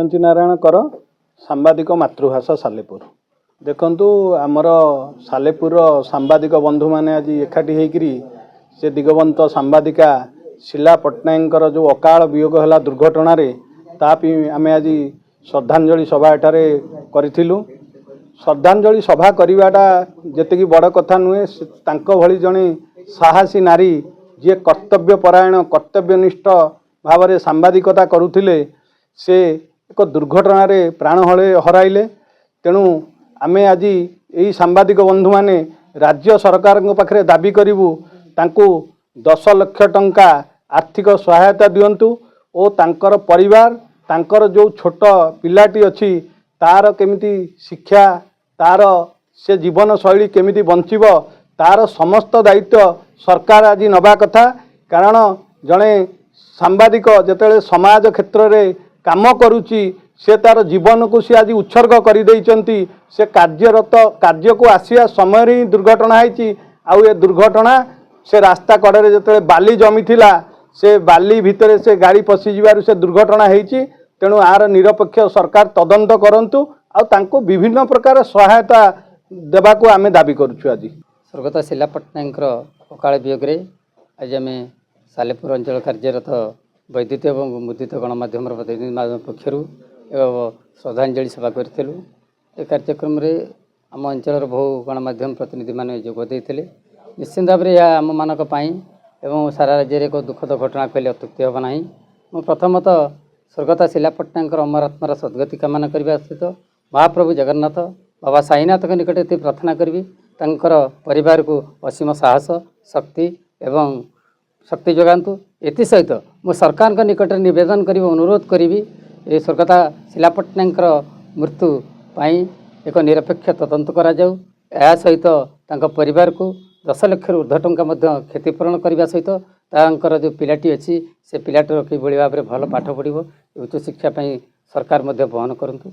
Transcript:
चिरंजी नारायण कर सांबादिक मातृभाषा सालेपुर देखंतु आमर सालेपुर सांबादिक बंधु माने आज एकाठी होकरी से दिगवंत सांबादिका शीला पट्टनायक जो अकाल वियोग है दुर्घटन आम आज श्रद्धांजलि सभा एठारे करिथिलु। श्रद्धांजलि सभा करवाटा जेतिकी बड़ कथा नुहे तांको भली जणे साहसी नारी जे कर्तव्यपरायण कर्तव्यनिष्ठ भाव में सांबादिकता करुथिले से एक दुर्घटन प्राण हराइले। तेणु आमे आज यही सांबादिक बंधु माने राज्य सरकार पाखे दाबी करूँ तांको 10 लाख टंका आर्थिक सहायता दियंतु और तांकर परिवार तांकर जो छोट पिलाटी अच्छी तार केमिति शिक्षा तार से जीवन शैली केमिति बंचिब तार समस्त दायित्व सरकार आज नबा कथा। कारण जड़े सांबादिक जेतेले समाज क्षेत्र में काम करुच्ची से तार जीवन को सी आज उत्सर्ग कर देइचंती। से कार्यरत कार्य को आसिया समय ही दुर्घटना होती आउ ए दुर्घटना से रास्ता कड़े जिते बाली जमी थिला से बाली भितर से गाड़ी पशि जीवार से दुर्घटना होती। तेणु आर निरपेक्ष सरकार तदंत करंतु आ तांको विभिन्न प्रकार सहायता देबाको आमे दाबी करूछु। आज स्वर्गत शीला पट्टनायक अकाल वियोग आज आम सालेपुर अंचल कार्यरत वैद्युत और मुद्रित गणमाध्यम प्रतिनिधि पक्षर श्रद्धांजलि सभा करूँ। ए कार्यक्रम रे आम अंचल बहु गणमाध्यम प्रतिनिधि माने जोगदेते। निश्चित भाव में आम मानक एवं सारा राज्य एक दुखद घटना कहले अत्युक्ति हम ना। मु प्रथमतः स्वर्गत शीला पट्टनायक अमरात्मार सद्गति कामना करने सहित महाप्रभु जगन्नाथ बाबा साईनाथ निकट ये प्रार्थना करी तांकर परिवार को असीम साहस शक्ति एवं शक्ति जगातु। एथि सहित मु सरकार निकट निवेदन करी अनुरोध करी ये स्वर्गता शीला पट्टनायक मृत्यु पाई एक निरपेक्ष तदंत करा जाऊ। या सहित तांका परिवार को 10 लाख ऊर्ध्व टंका क्षतिपूरण करने सहित तांकर जो पिलाटी अच्छी से पिलाटर कि भाव में भल पाठ पढ़ो उच्च शिक्षा सरकार वहन करूँ।